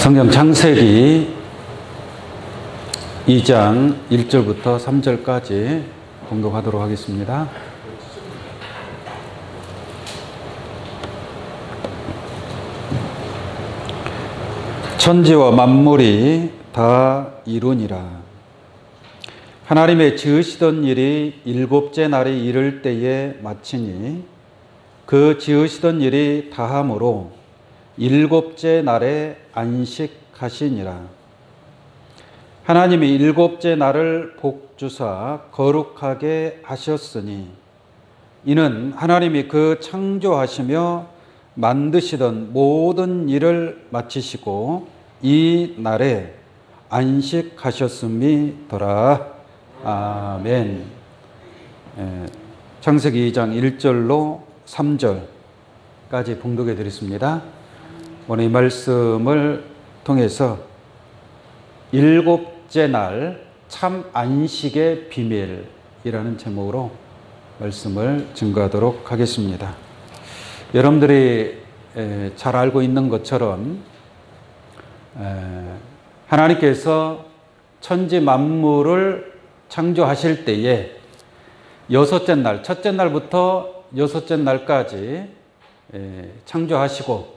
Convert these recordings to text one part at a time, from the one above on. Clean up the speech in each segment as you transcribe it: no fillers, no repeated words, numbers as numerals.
성경 창세기 2장 1절부터 3절까지 공독하도록 하겠습니다. 천지와 만물이 다 이루니라. 하나님의 지으시던 일이 일곱째 날이 이를 때에 마치니 그 지으시던 일이 다함으로 일곱째 날에 안식하시니라. 하나님이 일곱째 날을 복주사 거룩하게 하셨으니 이는 하나님이 그 창조하시며 만드시던 모든 일을 마치시고 이 날에 안식하셨음이더라. 아멘. 창세기 2장 1절로 3절까지 봉독해 드렸습니다. 오늘 이 말씀을 통해서 일곱째 날 참 안식의 비밀이라는 제목으로 말씀을 증거하도록 하겠습니다. 여러분들이 잘 알고 있는 것처럼 하나님께서 천지 만물을 창조하실 때에 여섯째 날, 첫째 날부터 여섯째 날까지 창조하시고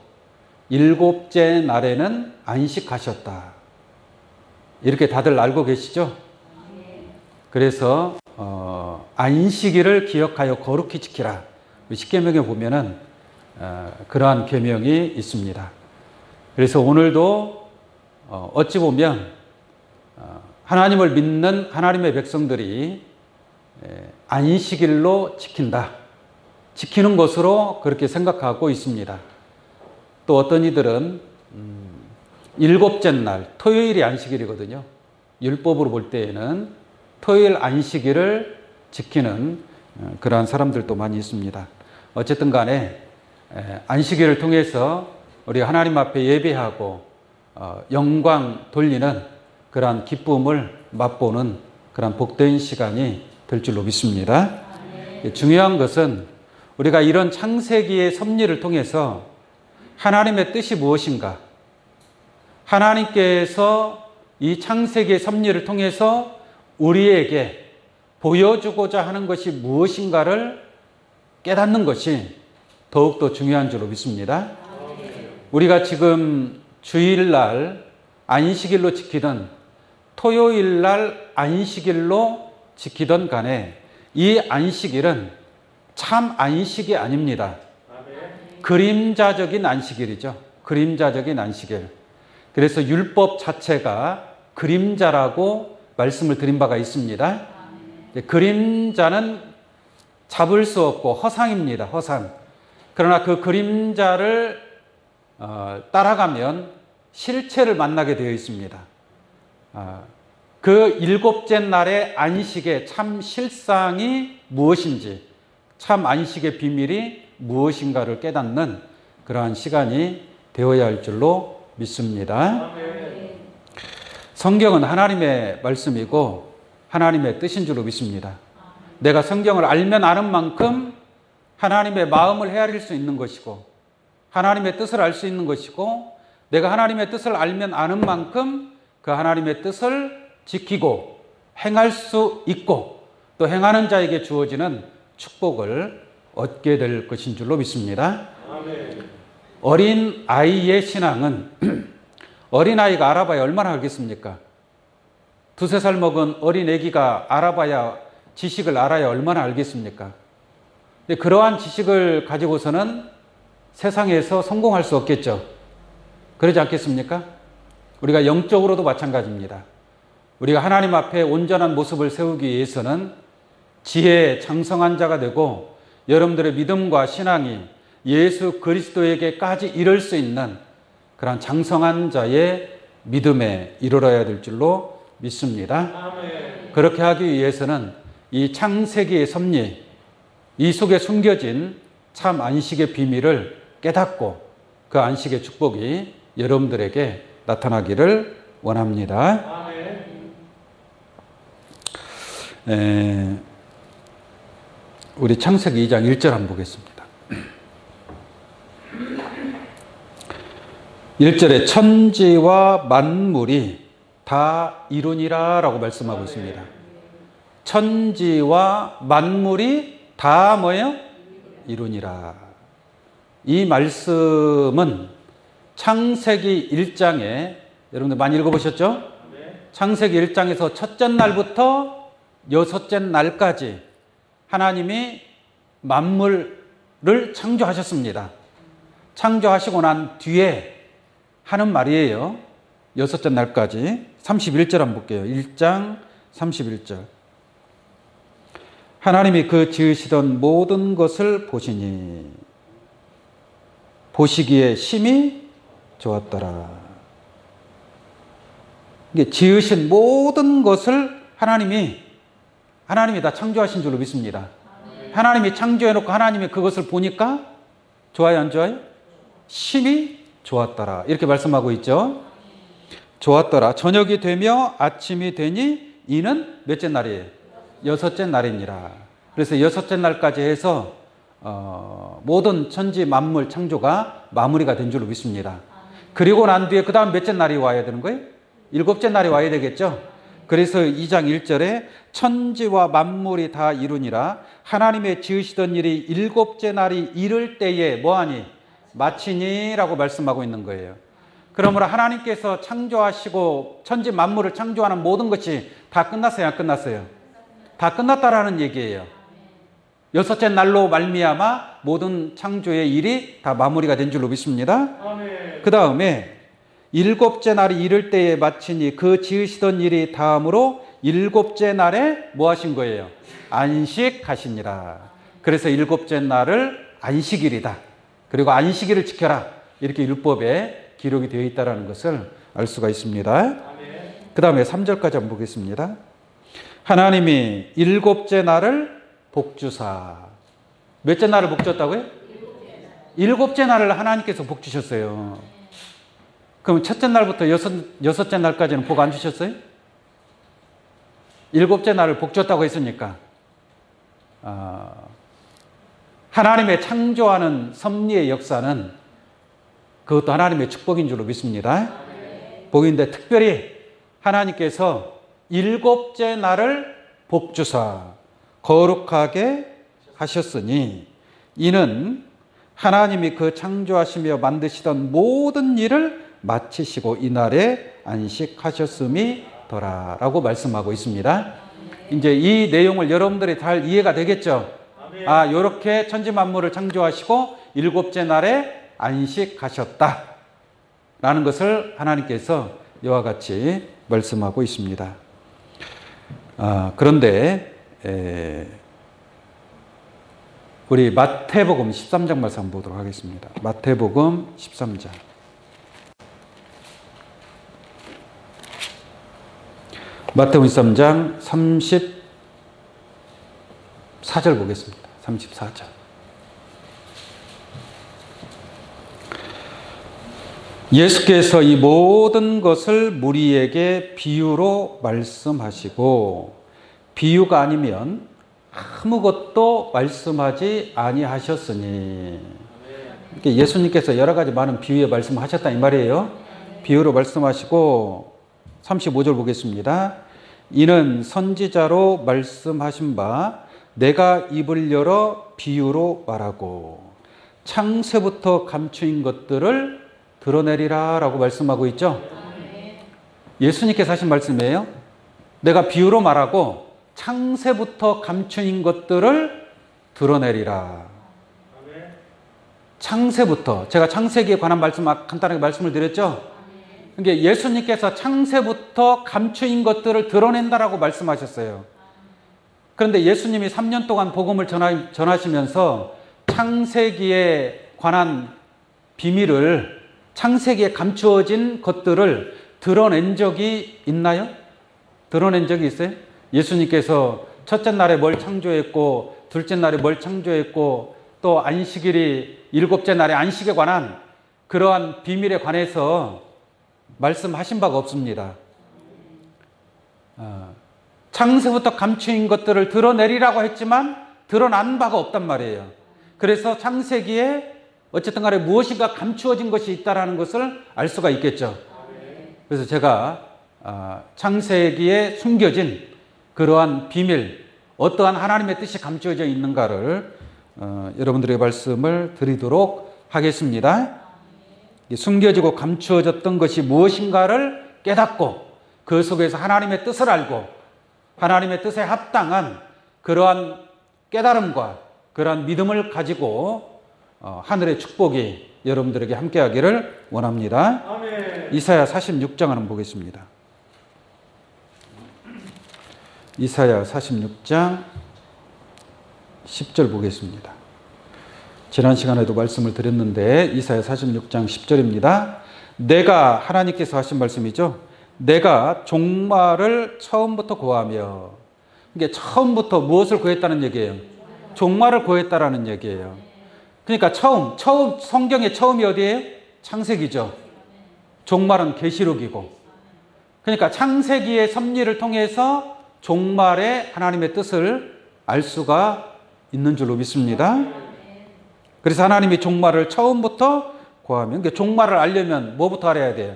일곱째 날에는 안식하셨다. 이렇게 다들 알고 계시죠? 그래서 안식일을 기억하여 거룩히 지키라. 십계명에 보면은 그러한 계명이 있습니다. 그래서 오늘도 어찌 보면 하나님을 믿는 하나님의 백성들이 안식일로 지킨다. 지키는 것으로 그렇게 생각하고 있습니다. 또 어떤 이들은 일곱째 날, 토요일이 안식일이거든요. 율법으로 볼 때에는 토요일 안식일을 지키는 그러한 사람들도 많이 있습니다. 어쨌든 간에 안식일을 통해서 우리 하나님 앞에 예배하고 영광 돌리는 그러한 기쁨을 맛보는 그러한 복된 시간이 될 줄로 믿습니다. 중요한 것은 우리가 이런 창세기의 섭리를 통해서 하나님의 뜻이 무엇인가? 하나님께서 이 창세기의 섭리를 통해서 우리에게 보여주고자 하는 것이 무엇인가를 깨닫는 것이 더욱더 중요한 줄로 믿습니다. 우리가 지금 주일날 안식일로 지키던 토요일날 안식일로 지키던 간에 이 안식일은 참 안식이 아닙니다. 그림자적인 안식일이죠. 그림자적인 안식일. 그래서 율법 자체가 그림자라고 말씀을 드린 바가 있습니다. 그림자는 잡을 수 없고 허상입니다. 허상. 그러나 그 그림자를 따라가면 실체를 만나게 되어 있습니다. 그 일곱째 날의 안식의 참 실상이 무엇인지, 참 안식의 비밀이 무엇인가를 깨닫는 그러한 시간이 되어야 할 줄로 믿습니다. 성경은 하나님의 말씀이고 하나님의 뜻인 줄로 믿습니다. 내가 성경을 알면 아는 만큼 하나님의 마음을 헤아릴 수 있는 것이고 하나님의 뜻을 알 수 있는 것이고 내가 하나님의 뜻을 알면 아는 만큼 그 하나님의 뜻을 지키고 행할 수 있고 또 행하는 자에게 주어지는 축복을 얻게 될 것인 줄로 믿습니다. 어린 아이의 신앙은 어린아이가 알아봐야 얼마나 알겠습니까? 두세 살 먹은 어린 애기가 알아봐야 지식을 알아야 얼마나 알겠습니까? 근데 그러한 지식을 가지고서는 세상에서 성공할 수 없겠죠. 그러지 않겠습니까? 우리가 영적으로도 마찬가지입니다. 우리가 하나님 앞에 온전한 모습을 세우기 위해서는 지혜의 장성한 자가 되고 여러분들의 믿음과 신앙이 예수 그리스도에게까지 이를 수 있는 그런 장성한 자의 믿음에 이르러야 될 줄로 믿습니다. 아멘. 그렇게 하기 위해서는 이 창세기의 섭리, 이 속에 숨겨진 참 안식의 비밀을 깨닫고 그 안식의 축복이 여러분들에게 나타나기를 원합니다. 아멘. 우리 창세기 2장 1절 한번 보겠습니다. 1절에 천지와 만물이 다 이루니라 라고 말씀하고 있습니다. 천지와 만물이 다 뭐예요? 이루니라. 이 말씀은 창세기 1장에 여러분들 많이 읽어보셨죠? 창세기 1장에서 첫째 날부터 여섯째 날까지 하나님이 만물을 창조하셨습니다. 창조하시고 난 뒤에 하는 말이에요. 여섯째 날까지. 31절 한번 볼게요. 1장 31절. 하나님이 그 지으시던 모든 것을 보시니 보시기에 심히 좋았더라. 이게 지으신 모든 것을 하나님이 다 창조하신 줄로 믿습니다. 하나님이 창조해놓고 하나님이 그것을 보니까 좋아요, 안 좋아요? 심히 좋았더라. 이렇게 말씀하고 있죠. 좋았더라. 저녁이 되며 아침이 되니 이는 몇째 날이에요? 여섯째 날이니라. 그래서 여섯째 날까지 해서 모든 천지 만물 창조가 마무리가 된 줄로 믿습니다. 그리고 난 뒤에 그 다음 몇째 날이 와야 되는 거예요? 일곱째 날이 와야 되겠죠. 그래서 2장 1절에 천지와 만물이 다 이루니라. 하나님의 지으시던 일이 일곱째 날이 이를 때에 뭐하니? 마치니 라고 말씀하고 있는 거예요. 그러므로 하나님께서 창조하시고 천지 만물을 창조하는 모든 것이 다 끝났어요, 안 끝났어요? 다 끝났다라는 얘기예요. 여섯째 날로 말미암아 모든 창조의 일이 다 마무리가 된 줄로 믿습니다. 그 다음에 일곱째 날이 이를 때에 마치니 그 지으시던 일이 다음으로 일곱째 날에 뭐 하신 거예요? 안식하시니라. 그래서 일곱째 날을 안식일이다. 그리고 안식일을 지켜라. 이렇게 율법에 기록이 되어 있다는 것을 알 수가 있습니다. 그 다음에 3절까지 한번 보겠습니다. 하나님이 일곱째 날을 복주사. 몇째 날을 복주셨다고요? 일곱째 날을 하나님께서 복주셨어요. 그럼 첫째 날부터 여섯째 날까지는 복 안 주셨어요? 일곱째 날을 복주셨다고 했으니까 하나님의 창조하는 섭리의 역사는 그것도 하나님의 축복인 줄로 믿습니다. 복인데 특별히 하나님께서 일곱째 날을 복주사 거룩하게 하셨으니 이는 하나님이 그 창조하시며 만드시던 모든 일을 마치시고 이날에 안식하셨음이 더라라고 말씀하고 있습니다. 이제 이 내용을 여러분들이 잘 이해가 되겠죠? 이렇게 천지 만물을 창조하시고 일곱째 날에 안식하셨다 라는 것을 하나님께서 이와 같이 말씀하고 있습니다. 그런데 우리 마태복음 13장 말씀 한번 보도록 하겠습니다. 마태복음 13장. 마태복음 13장 34절 보겠습니다. 34절. 예수께서 이 모든 것을 무리에게 비유로 말씀하시고 비유가 아니면 아무것도 말씀하지 아니하셨으니 예수님께서 여러 가지 많은 비유의 말씀하셨다 이 말이에요. 비유로 말씀하시고 35절 보겠습니다. 이는 선지자로 말씀하신 바 내가 입을 열어 비유로 말하고 창세부터 감추인 것들을 드러내리라 라고 말씀하고 있죠. 예수님께서 하신 말씀이에요. 내가 비유로 말하고 창세부터 감추인 것들을 드러내리라. 창세부터. 제가 창세기에 관한 말씀 간단하게 말씀을 드렸죠. 그러니까 예수님께서 창세부터 감추인 것들을 드러낸다라고 말씀하셨어요. 그런데 예수님이 3년 동안 복음을 전하시면서 창세기에 관한 비밀을 창세기에 감추어진 것들을 드러낸 적이 있나요? 드러낸 적이 있어요? 예수님께서 첫째 날에 뭘 창조했고 둘째 날에 뭘 창조했고 또 안식일이 일곱째 날에 안식에 관한 그러한 비밀에 관해서 말씀하신 바가 없습니다. 창세부터 감추인 것들을 드러내리라고 했지만 드러난 바가 없단 말이에요. 그래서 창세기에 어쨌든 간에 무엇인가 감추어진 것이 있다는 것을 알 수가 있겠죠. 그래서 제가 창세기에 숨겨진 그러한 비밀, 어떠한 하나님의 뜻이 감추어져 있는가를 여러분들의 말씀을 드리도록 하겠습니다. 숨겨지고 감추어졌던 것이 무엇인가를 깨닫고 그 속에서 하나님의 뜻을 알고 하나님의 뜻에 합당한 그러한 깨달음과 그러한 믿음을 가지고 하늘의 축복이 여러분들에게 함께하기를 원합니다. 아멘. 이사야 46장 한번 보겠습니다. 이사야 46장 10절 보겠습니다. 지난 시간에도 말씀을 드렸는데 이사야 46장 10절입니다. 내가 하나님께서 하신 말씀이죠. 내가 종말을 처음부터 구하며, 이게 처음부터 무엇을 구했다는 얘기예요? 종말을 구했다라는 얘기예요. 그러니까 처음 성경의 처음이 어디예요? 창세기죠. 종말은 계시록이고, 그러니까 창세기의 섭리를 통해서 종말의 하나님의 뜻을 알 수가 있는 줄로 믿습니다. 그래서 하나님이 종말을 처음부터 구하면, 그러니까 종말을 알려면 뭐부터 알아야 돼요?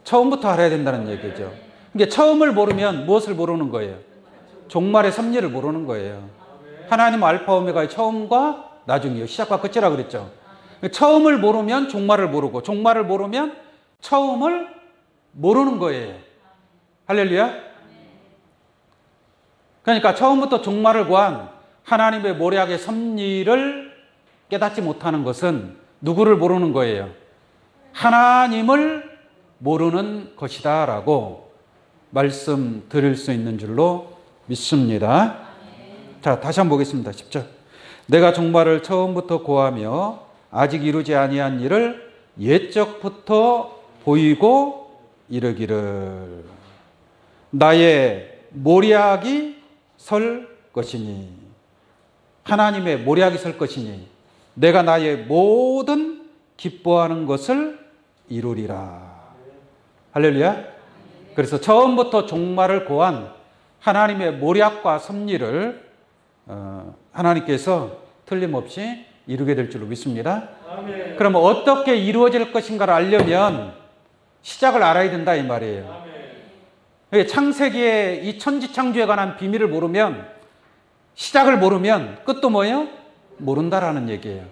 처음부터 알아야 된다는 얘기죠. 그러니까 처음을 모르면 무엇을 모르는 거예요? 종말의 섭리를 모르는 거예요. 하나님은 알파 오메가의 처음과 나중이요, 시작과 끝이라 그랬죠. 처음을 모르면 종말을 모르고, 종말을 모르면 처음을 모르는 거예요. 할렐루야. 그러니까 처음부터 종말을 구한 하나님의 모략의 섭리를 깨닫지 못하는 것은 누구를 모르는 거예요? 하나님을 모르는 것이다 라고 말씀드릴 수 있는 줄로 믿습니다. 자, 다시 한번 보겠습니다. 10절. 내가 종말을 처음부터 구하며 아직 이루지 아니한 일을 옛적부터 보이고 이르기를 나의 모략이 설 것이니, 하나님의 모략이 설 것이니 내가 나의 모든 기뻐하는 것을 이루리라. 할렐루야. 그래서 처음부터 종말을 구한 하나님의 모략과 섭리를 하나님께서 틀림없이 이루게 될 줄로 믿습니다. 아멘. 그럼 어떻게 이루어질 것인가를 알려면 시작을 알아야 된다 이 말이에요. 아멘. 창세기의 이 천지창조에 관한 비밀을 모르면, 시작을 모르면 끝도 뭐예요? 모른다라는 얘기예요.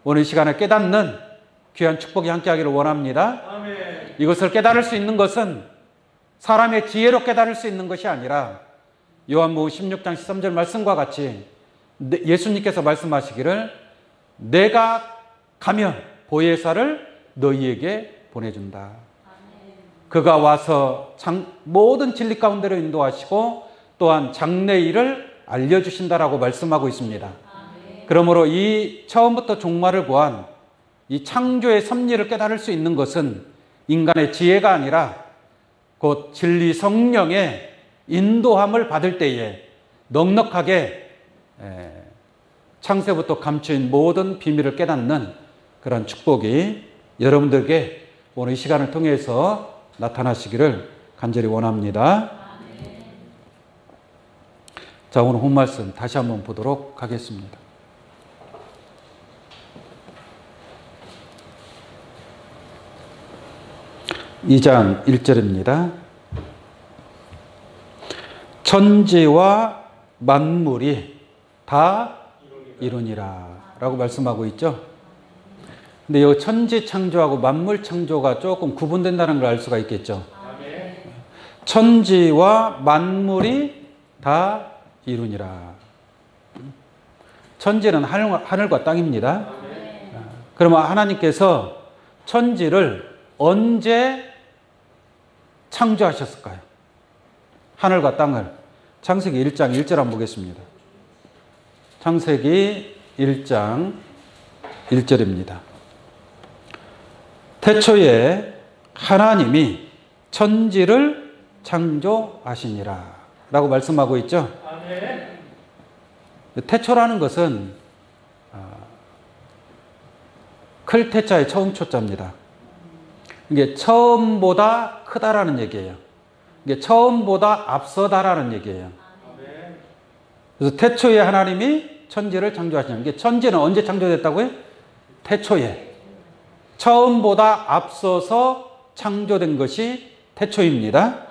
오늘 이 시간에 깨닫는 귀한 축복이 함께하기를 원합니다. 아멘. 이것을 깨달을 수 있는 것은 사람의 지혜로 깨달을 수 있는 것이 아니라 요한복음 16장 13절 말씀과 같이 예수님께서 말씀하시기를 내가 가면 보혜사를 너희에게 보내준다. 그가 와서 모든 진리 가운데로 인도하시고 또한 장래일을 알려주신다라고 말씀하고 있습니다. 그러므로 이 처음부터 종말을 구한 이 창조의 섭리를 깨달을 수 있는 것은 인간의 지혜가 아니라 곧 진리 성령의 인도함을 받을 때에 넉넉하게 창세부터 감추인 모든 비밀을 깨닫는 그런 축복이 여러분들에게 오늘 이 시간을 통해서 나타나시기를 간절히 원합니다. 자, 오늘 본 말씀 다시 한번 보도록 하겠습니다. (2장 1절입니다) 천지와 만물이 다 이루니라 라고 말씀하고 있죠. 근데 이 천지 창조하고 만물 창조가 조금 구분된다는 걸 알 수가 있겠죠. 천지와 만물이 다 이루니라. 천지는 하늘과 땅입니다. 그러면 하나님께서 천지를 언제 창조하셨을까요? 하늘과 땅을. 창세기 1장 1절 한번 보겠습니다. 창세기 1장 1절입니다. 태초에 하나님이 천지를 창조하시니라 라고 말씀하고 있죠. 아멘. 태초라는 것은 클 태자의 처음 초자입니다. 이게 처음보다 크다라는 얘기예요. 이게 처음보다 앞서다라는 얘기예요. 그래서 태초에 하나님이 천지를 창조하시는 게, 천지는 언제 창조됐다고요? 태초에. 처음보다 앞서서 창조된 것이 태초입니다.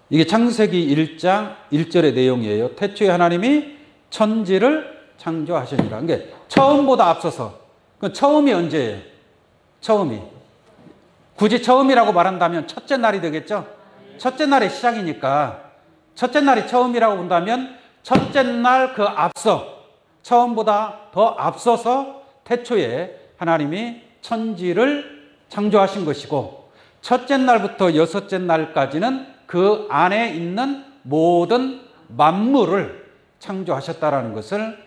이게 창세기 1장 1절의 내용이에요. 태초에 하나님이 천지를 창조하시니라. 그러니까 처음보다 앞서서. 그 처음이 언제예요? 처음이. 굳이 처음이라고 말한다면 첫째 날이 되겠죠? 첫째 날의 시작이니까 첫째 날이 처음이라고 본다면 첫째 날 그 앞서, 처음보다 더 앞서서 태초에 하나님이 천지를 창조하신 것이고, 첫째 날부터 여섯째 날까지는 그 안에 있는 모든 만물을 창조하셨다라는 것을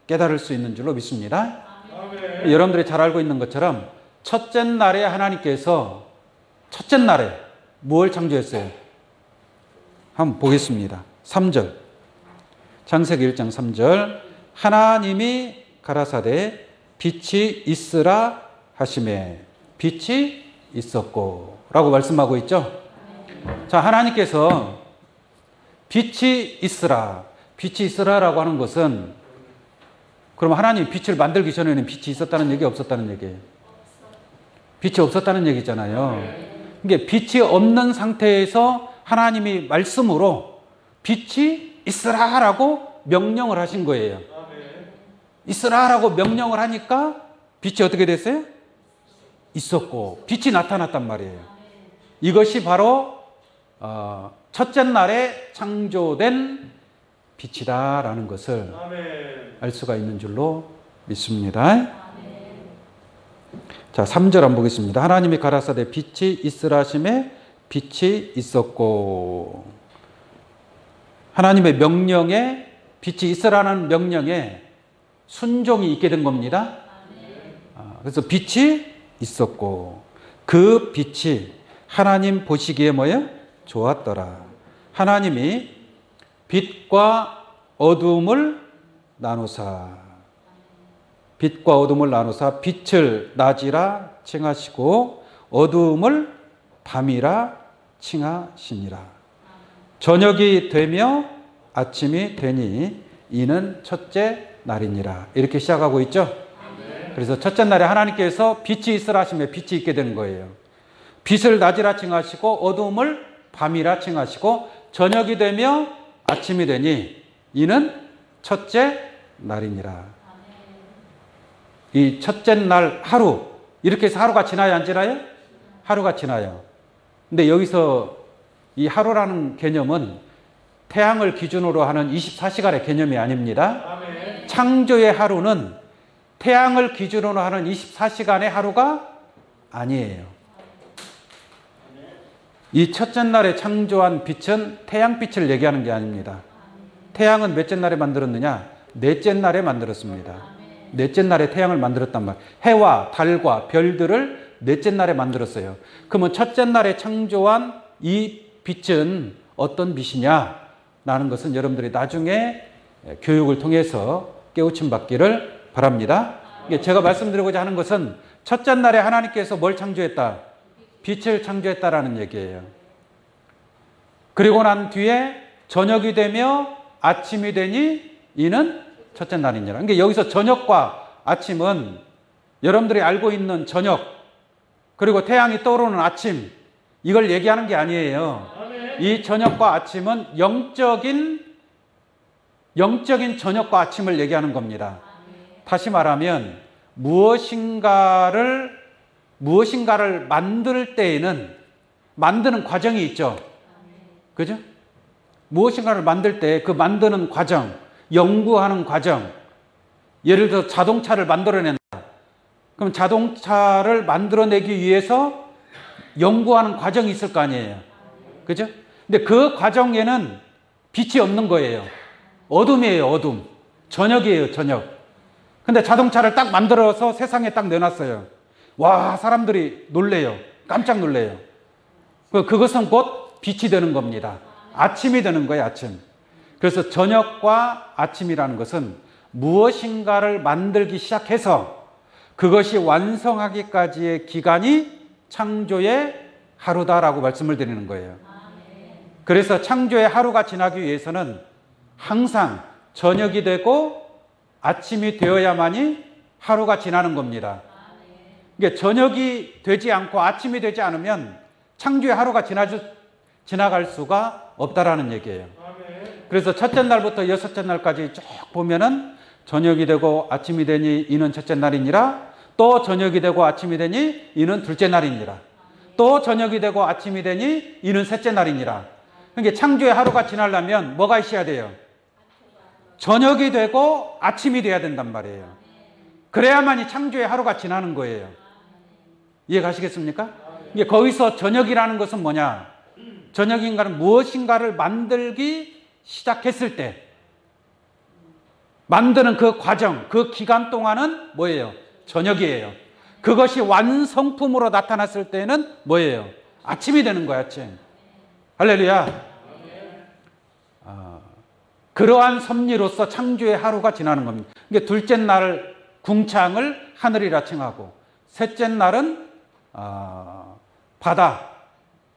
깨달을 수 있는 줄로 믿습니다. 아멘. 여러분들이 잘 알고 있는 것처럼 첫째 날에 하나님께서 첫째 날에 무엇을 창조했어요? 한번 보겠습니다. 3절. 창세기 1장 3절. 하나님이 가라사대 빛이 있으라 하시매 빛이 있었고 라고 말씀하고 있죠. 자, 하나님께서 빛이 있으라, 빛이 있으라라고 하는 것은, 그럼 하나님이 빛을 만들기 전에는 빛이 있었다는 얘기, 없었다는 얘기예요? 빛이 없었다는 얘기잖아요. 이게 빛이 없는 상태에서 하나님이 말씀으로 빛이 있으라라고 명령을 하신 거예요. 있으라라고 명령을 하니까 빛이 어떻게 됐어요? 있었고 빛이 나타났단 말이에요. 이것이 바로 첫째 날에 창조된 빛이다라는 것을 알 수가 있는 줄로 믿습니다. 자, 3절 한번 보겠습니다. 하나님이 가라사대 빛이 있으라 하심에 빛이 있었고. 하나님의 명령에, 빛이 있으라는 명령에 순종이 있게 된 겁니다. 그래서 빛이 있었고 그 빛이 하나님 보시기에 뭐예요? 좋았더라. 하나님이 빛과 어둠을 나누사, 빛과 어둠을 나누사 빛을 낮이라 칭하시고 어둠을 밤이라 칭하시니라. 저녁이 되며 아침이 되니 이는 첫째 날이니라. 이렇게 시작하고 있죠. 그래서 첫째 날에 하나님께서 빛이 있으라 하시며 빛이 있게 되는 거예요. 빛을 낮이라 칭하시고 어둠을 밤이라 칭하시고 저녁이 되며 아침이 되니 이는 첫째 날이니라. 이 첫째 날 하루, 이렇게 해서 하루가 지나요, 안 지나요? 하루가 지나요. 근데 여기서 이 하루라는 개념은 태양을 기준으로 하는 24시간의 개념이 아닙니다. 창조의 하루는 태양을 기준으로 하는 24시간의 하루가 아니에요. 이 첫째 날에 창조한 빛은 태양빛을 얘기하는 게 아닙니다. 태양은 몇째 날에 만들었느냐? 넷째 날에 만들었습니다. 넷째 날에 태양을 만들었단 말이에요. 해와 달과 별들을 넷째 날에 만들었어요. 그러면 첫째 날에 창조한 이 빛은 어떤 빛이냐? 라는 것은 여러분들이 나중에 교육을 통해서 깨우침 받기를 바랍니다. 제가 말씀드리고자 하는 것은 첫째 날에 하나님께서 뭘 창조했다? 빛을 창조했다라는 얘기예요. 그리고 난 뒤에 저녁이 되며 아침이 되니 이는 첫째 날이니라. 그러니까 여기서 저녁과 아침은 여러분들이 알고 있는 저녁, 그리고 태양이 떠오르는 아침, 이걸 얘기하는 게 아니에요. 이 저녁과 아침은 영적인 저녁과 아침을 얘기하는 겁니다. 다시 말하면 무엇인가를 만들 때에는 만드는 과정이 있죠. 그죠? 무엇인가를 만들 때 그 만드는 과정, 연구하는 과정. 예를 들어 자동차를 만들어낸다. 그럼 자동차를 만들어내기 위해서 연구하는 과정이 있을 거 아니에요. 그죠? 근데 그 과정에는 빛이 없는 거예요. 어둠이에요, 어둠. 저녁이에요, 저녁. 근데 자동차를 딱 만들어서 세상에 딱 내놨어요. 와, 사람들이 놀래요. 깜짝 놀래요. 그것은 곧 빛이 되는 겁니다. 아침이 되는 거예요, 아침. 그래서 저녁과 아침이라는 것은 무엇인가를 만들기 시작해서 그것이 완성하기까지의 기간이 창조의 하루다라고 말씀을 드리는 거예요. 그래서 창조의 하루가 지나기 위해서는 항상 저녁이 되고 아침이 되어야만이 하루가 지나는 겁니다. 이게 저녁이 되지 않고 아침이 되지 않으면 창조의 하루가 지나갈 수가 없다라는 얘기예요. 그래서 첫째 날부터 여섯째 날까지 쭉 보면은 저녁이 되고 아침이 되니 이는 첫째 날이니라. 또 저녁이 되고 아침이 되니 이는 둘째 날이니라. 또 저녁이 되고 아침이 되니 이는 셋째 날이니라. 그러니까 창조의 하루가 지나려면 뭐가 있어야 돼요? 저녁이 되고 아침이 돼야 된단 말이에요. 그래야만이 창조의 하루가 지나는 거예요. 이해 가시겠습니까? 이게 거기서 저녁이라는 것은 뭐냐? 저녁인가는 무엇인가를 만들기 시작했을 때 만드는 그 과정, 그 기간 동안은 뭐예요? 저녁이에요. 그것이 완성품으로 나타났을 때는 뭐예요? 아침이 되는 거야, 아침. 할렐루야. 그러한 섭리로서 창조의 하루가 지나는 겁니다. 이게 둘째 날 궁창을 하늘이라 칭하고, 셋째 날은 바다,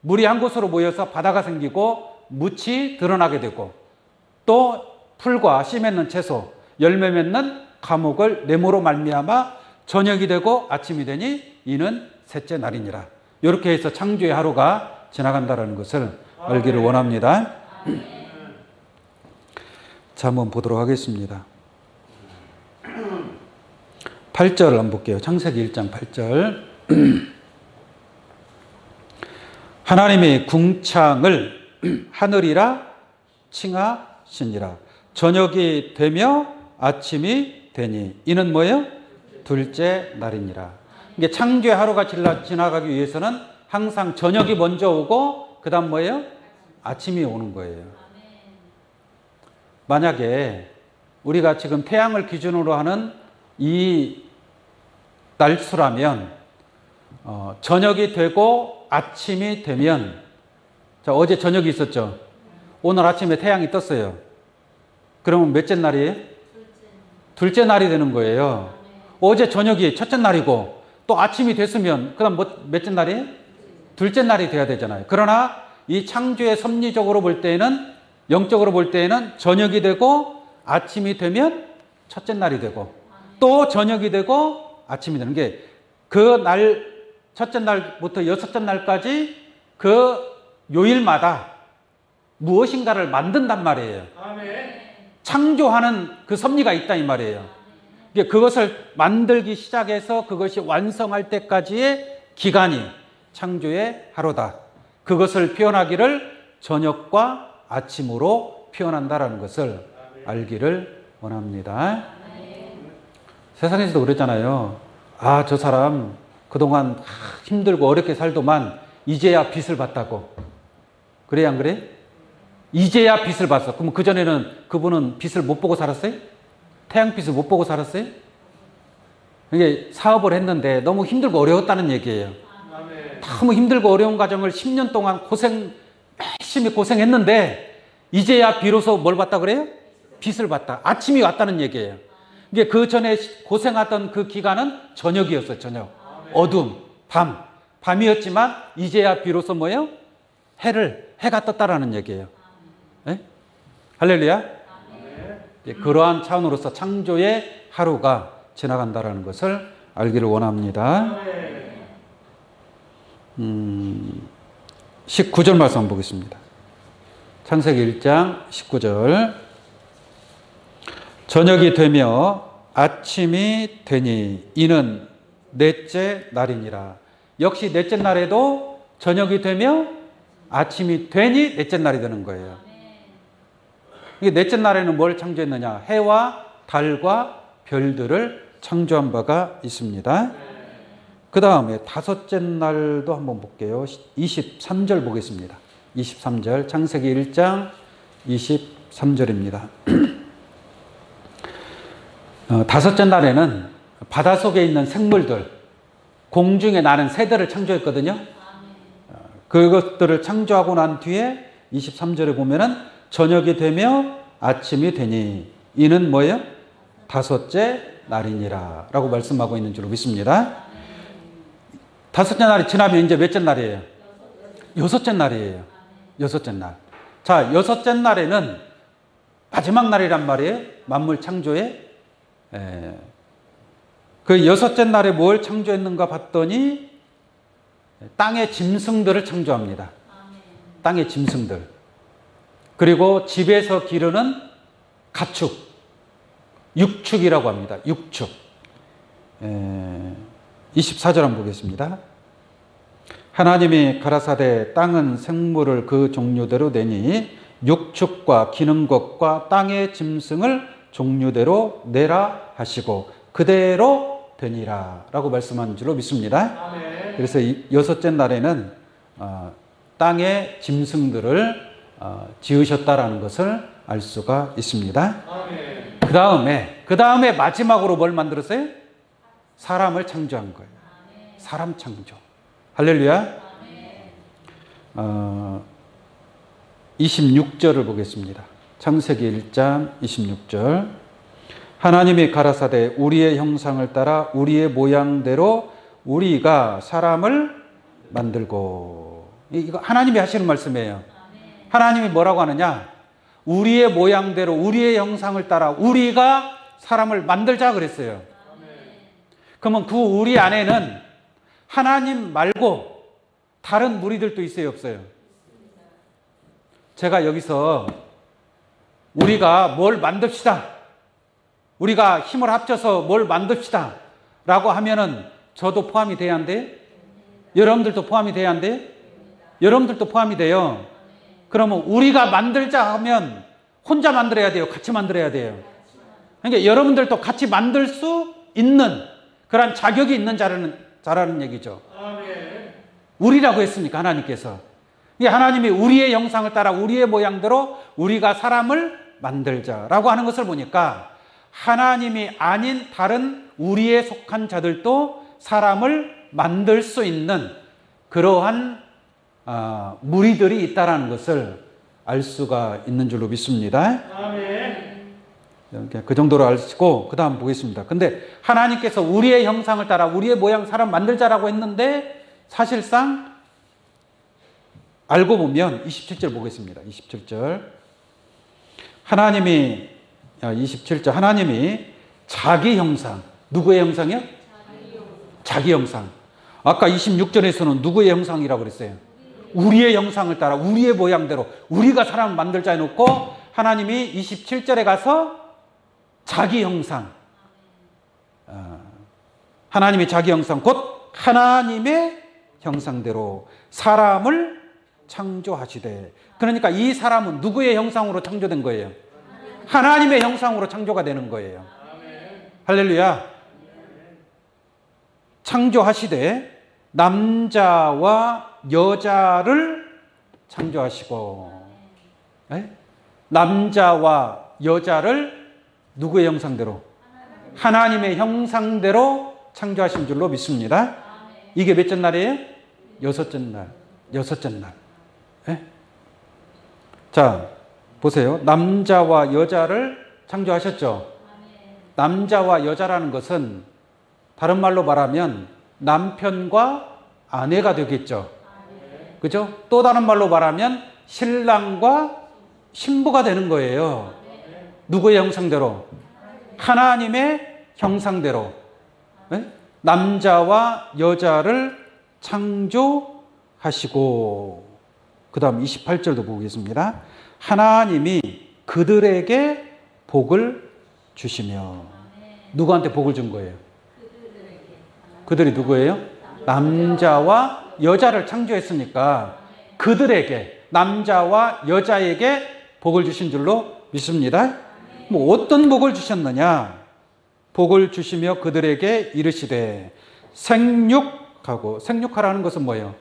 물이 한 곳으로 모여서 바다가 생기고 묻이 드러나게 되고, 또 풀과 씨 맺는 채소, 열매 맺는 과목을 네모로 말미암아 저녁이 되고 아침이 되니 이는 셋째 날이니라. 이렇게 해서 창조의 하루가 지나간다는 것을 알기를 원합니다. 자, 한번 보도록 하겠습니다. 8절 한번 볼게요. 창세기 1장 8절. 하나님이 궁창을 하늘이라 칭하시니라. 저녁이 되며 아침이 되니 이는 뭐예요? 둘째 날이니라. 이게 창조의 하루가 지나가기 위해서는 항상 저녁이 먼저 오고 그 다음 뭐예요? 아침이 오는 거예요. 만약에 우리가 지금 태양을 기준으로 하는 이 날수라면 저녁이 되고 아침이 되면, 자, 어제 저녁이 있었죠? 오늘 아침에 태양이 떴어요. 그러면 몇째 날이에요? 둘째 날이 되는 거예요. 어제 저녁이 첫째 날이고 또 아침이 됐으면 그 다음 몇째 날이에요? 둘째 날이 돼야 되잖아요. 그러나 이 창조의 섭리적으로 볼 때에는, 영적으로 볼 때에는 저녁이 되고 아침이 되면 첫째 날이 되고 또 저녁이 되고 아침이 되는 게, 그 날 첫째 날부터 여섯째 날까지 그 요일마다 무엇인가를 만든단 말이에요. 창조하는 그 섭리가 있다 이 말이에요. 그것을 만들기 시작해서 그것이 완성할 때까지의 기간이 창조의 하루다. 그것을 표현하기를 저녁과 아침으로 표현한다라는 것을 알기를 원합니다. 세상에서도 그랬잖아요. 아, 저 사람 그동안 힘들고 어렵게 살더만 이제야 빛을 봤다고. 그래, 안 그래? 이제야 빛을 봤어. 그럼 그전에는 그분은 빛을 못 보고 살았어요? 태양빛을 못 보고 살았어요? 이게 사업을 했는데 너무 힘들고 어려웠다는 얘기예요. 너무 힘들고 어려운 과정을 10년 동안 열심히 고생했는데 이제야 비로소 뭘 봤다 그래요? 빛을 봤다. 아침이 왔다는 얘기예요. 이게 그 전에 고생하던 그 기간은 저녁이었어요. 저녁. 어둠, 밤이었지만 이제야 비로소 뭐예요? 해가 떴다라는 얘기예요. 네? 할렐루야. 그러한 차원으로서 창조의 하루가 지나간다라는 것을 알기를 원합니다. 19절 말씀 보겠습니다. 창세기 1장 19절. 저녁이 되며 아침이 되니 이는 넷째 날이니라. 역시 넷째 날에도 저녁이 되며 아침이 되니 넷째 날이 되는 거예요. 이게 넷째 날에는 뭘 창조했느냐? 해와 달과 별들을 창조한 바가 있습니다. 그 다음에 다섯째 날도 한번 볼게요. 23절 보겠습니다. 23절, 창세기 1장 23절입니다. 다섯째 날에는 바다 속에 있는 생물들, 공중에 나는 새들을 창조했거든요. 그것들을 창조하고 난 뒤에 23절에 보면은 저녁이 되며 아침이 되니 이는 뭐예요? 다섯째 날이니라 라고 말씀하고 있는 줄로 믿습니다. 다섯째 날이 지나면 이제 몇째 날이에요? 여섯째 날이에요. 여섯째 날. 자, 여섯째 날에는 마지막 날이란 말이에요. 만물 창조의 그 여섯째 날에 뭘 창조했는가 봤더니 땅의 짐승들을 창조합니다. 땅의 짐승들. 그리고 집에서 기르는 가축, 육축이라고 합니다. 육축. 24절 한번 보겠습니다. 하나님이 가라사대 땅은 생물을 그 종류대로 내니 육축과 기는 것과 땅의 짐승을 종류대로 내라 하시고 그대로 되니라 라고 말씀한 줄로 믿습니다. 아멘. 그래서 여섯째 날에는 땅의 짐승들을 지으셨다라는 것을 알 수가 있습니다. 그 다음에 마지막으로 뭘 만들었어요? 사람을 창조한 거예요. 사람 창조. 할렐루야. 26절을 보겠습니다. 창세기 1장 26절. 하나님이 가라사대 우리의 형상을 따라 우리의 모양대로 우리가 사람을 만들고. 이거 하나님이 하시는 말씀이에요. 하나님이 뭐라고 하느냐? 우리의 모양대로 우리의 형상을 따라 우리가 사람을 만들자 그랬어요. 그러면 그 우리 안에는 하나님 말고 다른 무리들도 있어요, 없어요? 제가 여기서 우리가 뭘 만듭시다, 우리가 힘을 합쳐서 뭘 만듭시다 라고 하면은 저도 포함이 돼야 안 돼요? 여러분들도 포함이 돼야 안 돼요? 여러분들도 포함이 돼요. 그러면 우리가 만들자 하면 혼자 만들어야 돼요? 같이 만들어야 돼요? 그러니까 여러분들도 같이 만들 수 있는 그런 자격이 있는 자라는 얘기죠. 우리라고 했으니까 하나님께서. 하나님이 우리의 형상을 따라 우리의 모양대로 우리가 사람을 만들자라고 하는 것을 보니까 하나님이 아닌 다른 우리에 속한 자들도 사람을 만들 수 있는 그러한 무리들이 있다라는 것을 알 수가 있는 줄로 믿습니다. 아멘. 그 정도로 아시고 그 다음 보겠습니다. 근데 하나님께서 우리의 형상을 따라 우리의 모양 사람 만들자라고 했는데 사실상 알고 보면 27절 보겠습니다. 27절. 하나님이 자기 형상, 누구의 형상이요? 자기 형상. 아까 26절에서는 누구의 형상이라고 그랬어요? 우리의 형상을 따라 우리의 모양대로 우리가 사람을 만들자 해놓고 하나님이 27절에 가서 자기 형상, 하나님이 자기 형상, 곧 하나님의 형상대로 사람을 창조하시되. 그러니까 이 사람은 누구의 형상으로 창조된 거예요? 하나님의 형상으로 창조가 되는 거예요. 할렐루야. 창조하시되 남자와 여자를 창조하시고. 남자와 여자를 누구의 형상대로? 하나님의 형상대로 창조하신 줄로 믿습니다. 이게 몇째 날이에요? 여섯째 날. 여섯째 날. 자, 보세요. 남자와 여자를 창조하셨죠? 남자와 여자라는 것은 다른 말로 말하면 남편과 아내가 되겠죠. 그죠? 또 다른 말로 말하면 신랑과 신부가 되는 거예요. 누구의 형상대로? 하나님의 형상대로. 남자와 여자를 창조하시고. 그 다음 28절도 보겠습니다. 하나님이 그들에게 복을 주시며. 누구한테 복을 준 거예요? 그들이 누구예요? 남자와 여자를 창조했으니까 그들에게, 남자와 여자에게 복을 주신 줄로 믿습니다. 뭐 어떤 복을 주셨느냐? 복을 주시며 그들에게 이르시되 생육하고. 생육하라는 것은 뭐예요?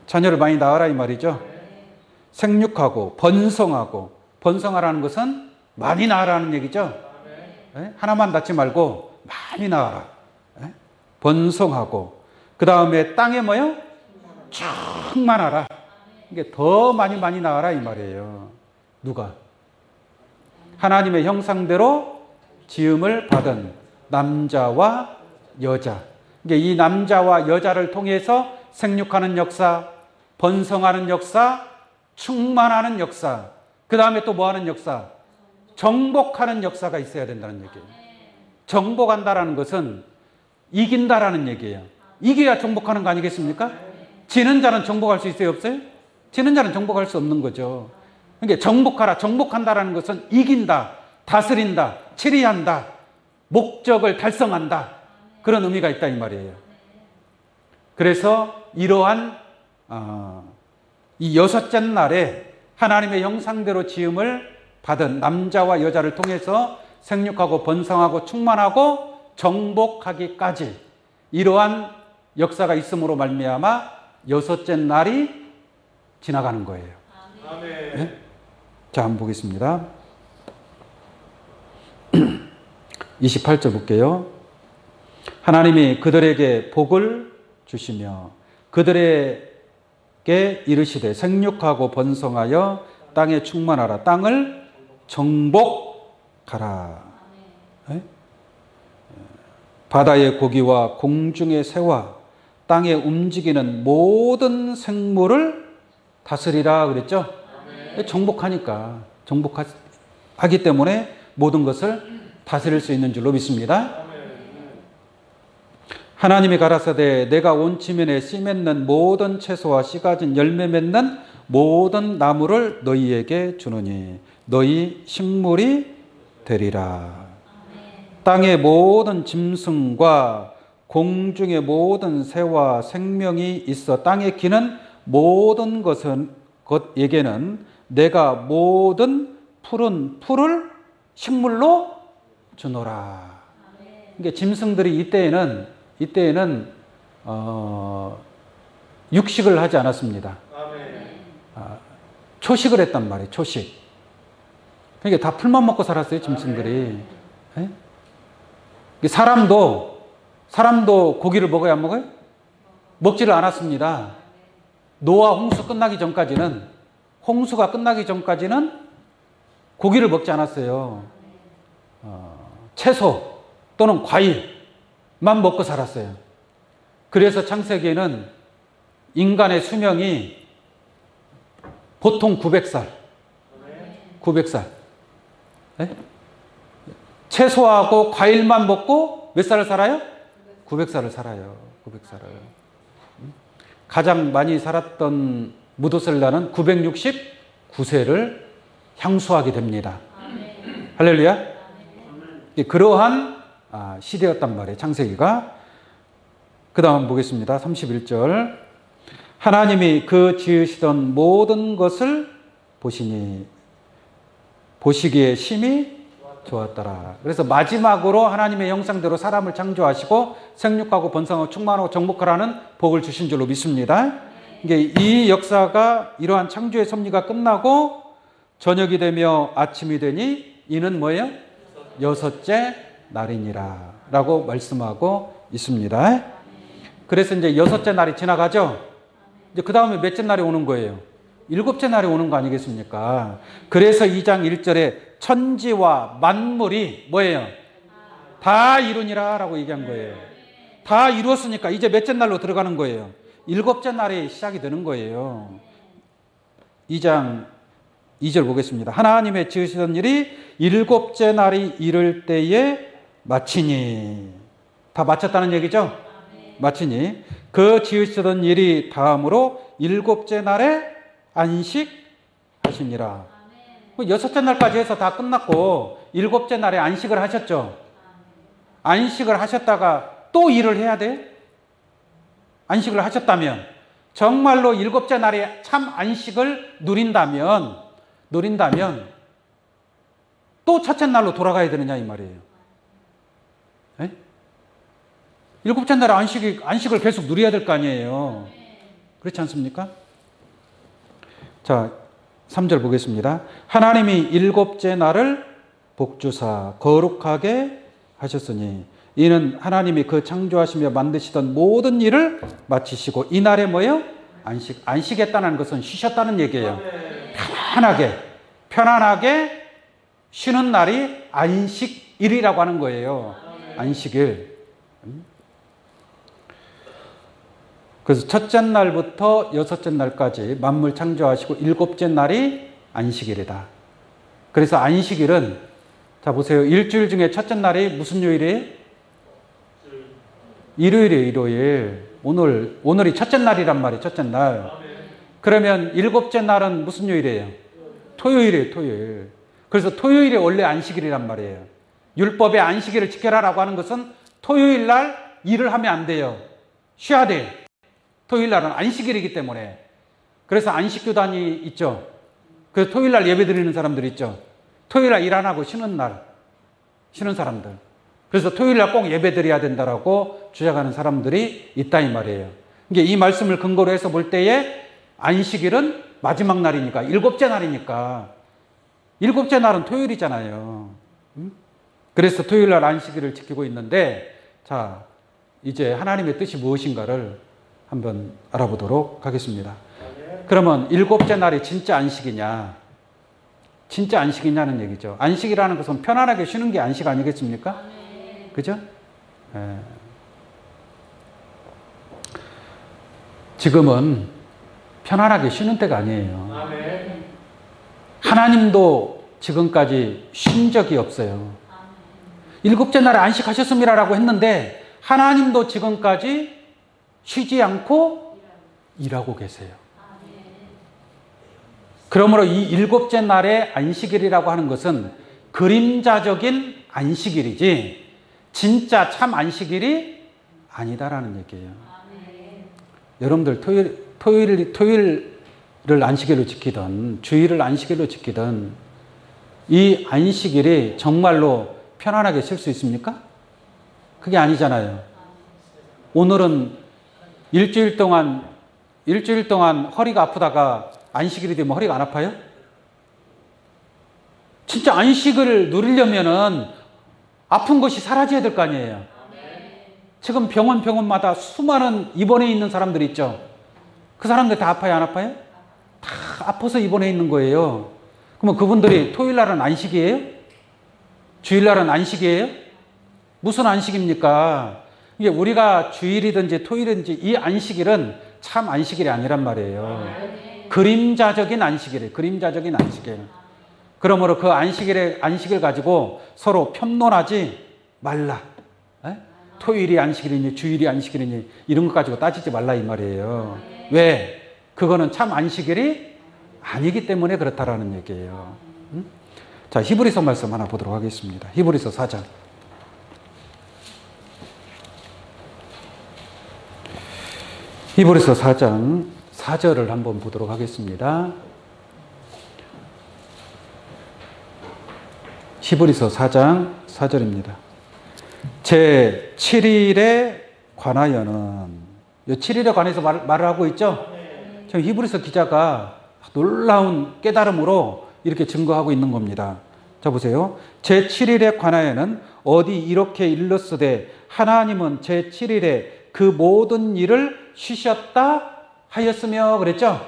자녀를 많이 낳아라 이 말이죠. 생육하고 번성하고. 번성하라는 것은 많이 낳으라는 얘기죠. 하나만 낳지 말고 많이 낳아라. 번성하고. 그 다음에 땅에 뭐요? 충만하라. 이게 더 많이 낳아라 이 말이에요. 누가? 하나님의 형상대로 지음을 받은 남자와 여자. 이 남자와 여자를 통해서 생육하는 역사, 번성하는 역사, 충만하는 역사, 그 다음에 또 뭐 하는 역사? 정복하는 역사가 있어야 된다는 얘기예요. 정복한다라는 것은 이긴다라는 얘기예요. 이겨야 정복하는 거 아니겠습니까? 지는 자는 정복할 수 있어요, 없어요? 지는 자는 정복할 수 없는 거죠. 그러니까 정복하라, 정복한다라는 것은 이긴다, 다스린다, 치리한다, 목적을 달성한다, 그런 의미가 있다 이 말이에요. 그래서 이러한 이 여섯째 날에 하나님의 형상대로 지음을 받은 남자와 여자를 통해서 생육하고 번성하고 충만하고 정복하기까지 이러한 역사가 있음으로 말미암아 여섯째 날이 지나가는 거예요. 네? 자, 한번 보겠습니다. 28절 볼게요. 하나님이 그들에게 복을 주시며 그들에게 이르시되 생육하고 번성하여 땅에 충만하라. 땅을 정복하라. 네? 바다의 고기와 공중의 새와 땅에 움직이는 모든 생물을 다스리라 그랬죠? 정복하니까, 정복하기 때문에 모든 것을 다스릴 수 있는 줄로 믿습니다. 하나님이 가라사대 내가 온 지면에 씨 맺는 모든 채소와 씨 가진 열매 맺는 모든 나무를 너희에게 주노니 너희 식물이 되리라. 땅의 모든 짐승과 공중의 모든 새와 생명이 있어 땅에 기는 모든 것에게는 내가 모든 푸른 풀을 식물로 주노라. 그러니까 짐승들이 이때에는 육식을 하지 않았습니다. 초식을 했단 말이에요. 초식. 그러니까 다 풀만 먹고 살았어요, 짐승들이. 네? 사람도 고기를 먹어야 안 먹어요? 먹지를 않았습니다. 노아 홍수가 끝나기 전까지는 고기를 먹지 않았어요. 채소 또는 과일만 먹고 살았어요. 그래서 창세기에는 인간의 수명이 보통 900살. 네? 채소하고 과일만 먹고 몇 살을 살아요? 900살을 살아요. 900살을. 가장 많이 살았던 무도셀라는 969세를 향수하게 됩니다. 할렐루야. 그러한 시대였단 말이에요. 창세기가. 그 다음 보겠습니다. 31절. 하나님이 그 지으시던 모든 것을 보시기에 심히 좋았더라. 그래서 마지막으로 하나님의 형상대로 사람을 창조하시고 생육하고 번성하고 충만하고 정복하라는 복을 주신 줄로 믿습니다. 이 역사가 이러한 창조의 섭리가 끝나고 저녁이 되며 아침이 되니 이는 뭐예요? 여섯째 날이니라 라고 말씀하고 있습니다. 그래서 이제 여섯째 날이 지나가죠. 이제 그 다음에 몇째 날이 오는 거예요? 일곱째 날이 오는 거 아니겠습니까? 그래서 2장 1절에 천지와 만물이 뭐예요? 다 이루니라 라고 얘기한 거예요. 다 이루었으니까 이제 몇째 날로 들어가는 거예요? 일곱째 날이 시작이 되는 거예요. 2장 2절 보겠습니다. 하나님의 지으시던 일이 일곱째 날이 이를 때에 마치니. 다 마쳤다는 얘기죠? 마치니. 그 지으시던 일이 다음으로 일곱째 날에 안식하시니라. 여섯째 날까지 해서 다 끝났고 일곱째 날에 안식을 하셨죠. 안식을 하셨다가 또 일을 해야 돼? 안식을 하셨다면, 정말로 일곱째 날에 참 안식을 누린다면 또 첫째 날로 돌아가야 되느냐 이 말이에요. 네? 일곱째 날에 안식을 계속 누려야 될 거 아니에요. 그렇지 않습니까? 자, 3절 보겠습니다. 하나님이 일곱째 날을 복주사 거룩하게 하셨으니 이는 하나님이 그 창조하시며 만드시던 모든 일을 마치시고 이 날에 뭐예요? 안식했다는 것은 쉬셨다는 얘기예요. 편안하게 쉬는 날이 안식일이라고 하는 거예요. 안식일. 그래서 첫째 날부터 여섯째 날까지 만물 창조하시고 일곱째 날이 안식일이다. 그래서 안식일은 자, 보세요. 일주일 중에 첫째 날이 무슨 요일이에요? 일요일이에요, 일요일. 오늘이 첫째 날이란 말이에요, 첫째 날. 그러면 일곱째 날은 무슨 요일이에요? 토요일이에요, 토요일. 그래서 토요일이 원래 안식일이란 말이에요. 율법의 안식일을 지켜라라고 하는 것은 토요일 날 일을 하면 안 돼요. 쉬어야 돼요. 토요일 날은 안식일이기 때문에. 그래서 안식교단이 있죠. 그래서 토요일 날 예배 드리는 사람들 있죠. 토요일 날 일 안 하고 쉬는 날, 쉬는 사람들. 그래서 토요일 날 꼭 예배 드려야 된다라고 주장하는 사람들이 있다 이 말이에요. 이 말씀을 근거로 해서 볼 때에 안식일은 마지막 날이니까, 일곱째 날이니까. 일곱째 날은 토요일이잖아요. 그래서 토요일 날 안식일을 지키고 있는데, 자, 이제 하나님의 뜻이 무엇인가를 한번 알아보도록 하겠습니다. 그러면 일곱째 날이 진짜 안식이냐? 진짜 안식이냐는 얘기죠. 안식이라는 것은 편안하게 쉬는 게 안식 아니겠습니까? 그죠? 지금은 편안하게 쉬는 때가 아니에요. 하나님도 지금까지 쉰 적이 없어요. 일곱째 날에 안식하셨습니다라고 했는데 하나님도 지금까지 쉬지 않고 일하고 계세요. 그러므로 이 일곱째 날의 안식일이라고 하는 것은 그림자적인 안식일이지 진짜 참 안식일이 아니다라는 얘기예요. 여러분들 토요일을 안식일로 지키든 주일을 안식일로 지키든 이 안식일이 정말로 편안하게 쉴 수 있습니까? 그게 아니잖아요. 오늘은 일주일 동안 허리가 아프다가 안식일이 되면 허리가 안 아파요? 진짜 안식을 누리려면은 아픈 것이 사라져야 될 거 아니에요. 지금 병원마다 수많은 입원해 있는 사람들 있죠. 그 사람들 다 아파요, 안 아파요? 다 아파서 입원해 있는 거예요. 그러면 그분들이 토요일 날은 안식이에요? 주일 날은 안식이에요? 무슨 안식입니까? 이게 우리가 주일이든지 토요일이든지 이 안식일은 참 안식일이 아니란 말이에요. 그림자적인 안식이래요. 그림자적인 안식일. 그러므로 그 안식을 가지고 서로 편론하지 말라. 토요일이 안식일이니 주일이 안식일이니 이런 것 가지고 따지지 말라 이 말이에요. 왜? 그거는 참 안식일이 아니기 때문에 그렇다라는 얘기예요. 자, 히브리서 말씀 하나 보도록 하겠습니다. 히브리서 4장. 히브리서 4장 4절을 한번 보도록 하겠습니다. 히브리서 4장 4절입니다. 제 7일에 관하여는, 이 7일에 관해서 말을 하고 있죠? 지금 히브리서 기자가 놀라운 깨달음으로 이렇게 증거하고 있는 겁니다. 자, 보세요. 제 7일에 관하여는 어디 이렇게 일렀으되 하나님은 제 7일에 그 모든 일을 쉬셨다 하였으며 그랬죠?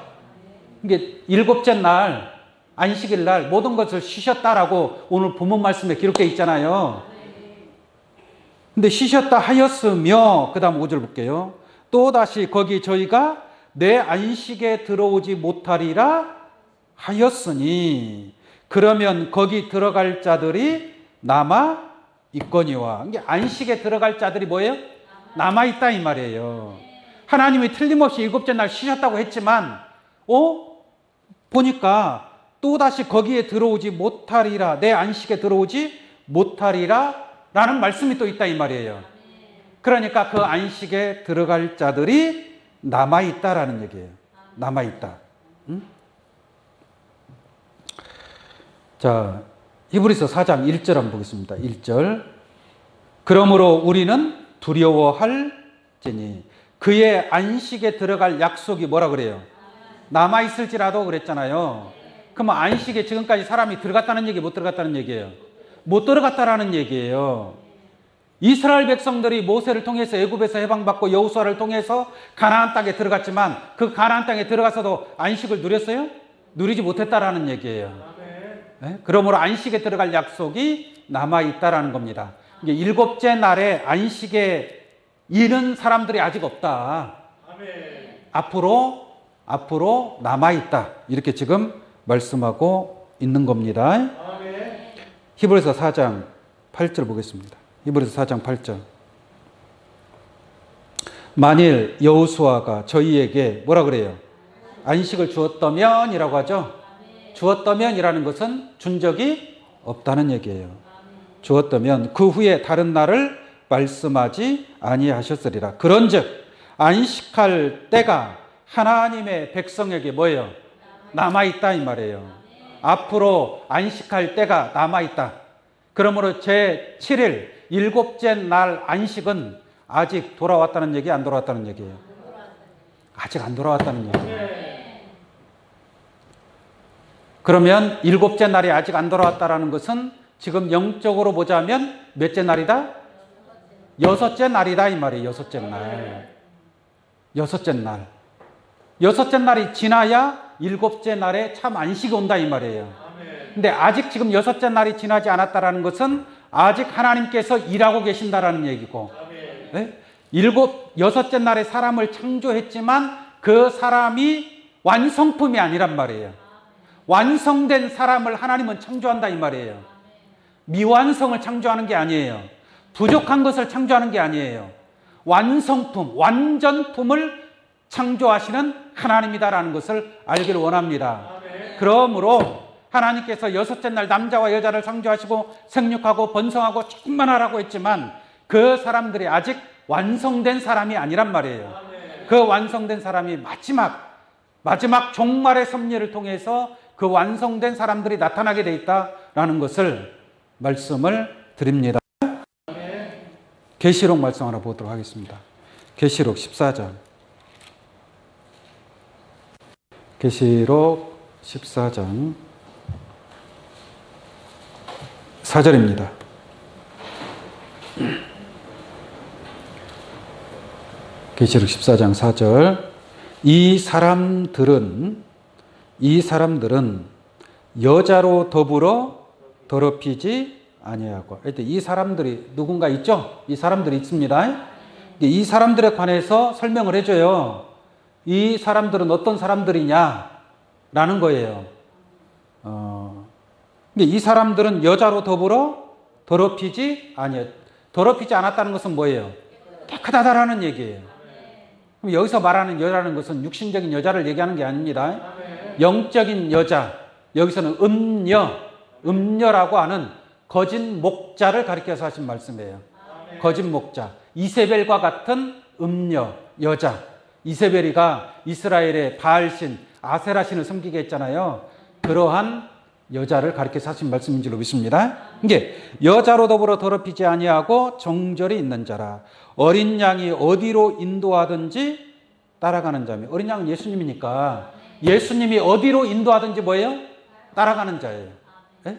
이게 일곱째 날, 안식일 날 모든 것을 쉬셨다라고 오늘 본문 말씀에 기록되어 있잖아요. 근데 쉬셨다 하였으며, 그 다음 5절 볼게요. 또다시 거기 저희가 내 안식에 들어오지 못하리라 하였으니 그러면 거기 들어갈 자들이 남아 있거니와. 이게 안식에 들어갈 자들이 뭐예요? 남아 있다 이 말이에요. 하나님이 틀림없이 일곱째 날 쉬셨다고 했지만 보니까 또다시 거기에 들어오지 못하리라, 내 안식에 들어오지 못하리라 라는 말씀이 또 있다 이 말이에요. 그러니까 그 안식에 들어갈 자들이 남아있다라는 얘기예요. 남아있다. 자, 히브리서 4장 1절 한번 보겠습니다. 1절. 그러므로 우리는 두려워할지니 그의 안식에 들어갈 약속이 뭐라 그래요? 남아있을지라도 그랬잖아요. 그럼 안식에 지금까지 사람이 들어갔다는 얘기, 못 들어갔다는 얘기예요? 못 들어갔다라는 얘기예요. 이스라엘 백성들이 모세를 통해서 애굽에서 해방받고 여호수아를 통해서 가나안 땅에 들어갔지만 그 가나안 땅에 들어가서도 안식을 누렸어요? 누리지 못했다라는 얘기예요. 네? 그러므로 안식에 들어갈 약속이 남아있다라는 겁니다. 이게 일곱째 날에 안식에 이른 사람들이 아직 없다. 앞으로 남아있다. 이렇게 지금 말씀하고 있는 겁니다. 히브리서 4장 8절 보겠습니다. 히브리서 4장 8절. 만일 여호수아가 저희에게 뭐라 그래요? 안식을 주었다면이라고 하죠. 주었다면이라는 것은 준 적이 없다는 얘기예요. 주었다면 그 후에 다른 날을 말씀하지 아니하셨으리라. 그런즉 안식할 때가 하나님의 백성에게 뭐예요? 남아있다 이 말이에요. 앞으로 안식할 때가 남아있다. 그러므로 제7일 일곱째 날 안식은 아직 돌아왔다는 얘기, 안 돌아왔다는 얘기예요? 아직 안 돌아왔다는 얘기예요. 그러면 일곱째 날이 아직 안 돌아왔다는 것은 지금 영적으로 보자면 몇째 날이다? 여섯째 날이다 이 말이에요. 여섯째 날. 여섯째 날. 여섯째 날이 지나야 일곱째 날에 참 안식이 온다 이 말이에요. 근데 아직 지금 여섯째 날이 지나지 않았다라는 것은 아직 하나님께서 일하고 계신다라는 얘기고, 네? 여섯째 날에 사람을 창조했지만 그 사람이 완성품이 아니란 말이에요. 완성된 사람을 하나님은 창조한다 이 말이에요. 미완성을 창조하는 게 아니에요. 부족한 것을 창조하는 게 아니에요. 완성품, 완전품을 창조하시는 하나님이다라는 것을 알기를 원합니다. 그러므로 하나님께서 여섯째 날 남자와 여자를 창조하시고 생육하고 번성하고 충만하라고 했지만 그 사람들이 아직 완성된 사람이 아니란 말이에요. 그 완성된 사람이 마지막 종말의 섭리를 통해서 그 완성된 사람들이 나타나게 돼 있다라는 것을 말씀을 드립니다. 계시록 말씀 하나 보도록 하겠습니다. 계시록 14장. 계시록 14장 4절입니다. 계시록 14장 4절. 이 사람들은 여자로 더불어 더럽히지 아니하고. 이 사람들이 누군가 있죠? 이 사람들이 있습니다. 이 사람들에 관해서 설명을 해줘요. 이 사람들은 어떤 사람들이냐라는 거예요. 이 사람들은 여자로 더불어 더럽히지 아니하고. 더럽히지 않았다는 것은 뭐예요? 깨끗하다라는 얘기예요. 그럼 여기서 말하는 여자라는 것은 육신적인 여자를 얘기하는 게 아닙니다. 영적인 여자, 여기서는 음녀라고 하는 거짓 목자를 가리켜서 하신 말씀이에요. 거짓 목자, 이세벨과 같은 음녀, 여자. 이세벨이가 이스라엘의 바알신, 아세라신을 섬기게 했잖아요. 그러한 여자를 가리켜서 하신 말씀인 줄로 믿습니다. 이게 여자로 더불어 더럽히지 아니하고 정절이 있는 자라. 어린 양이 어디로 인도하든지 따라가는 자며. 어린 양은 예수님이니까 예수님이 어디로 인도하든지 뭐예요? 따라가는 자예요. 네?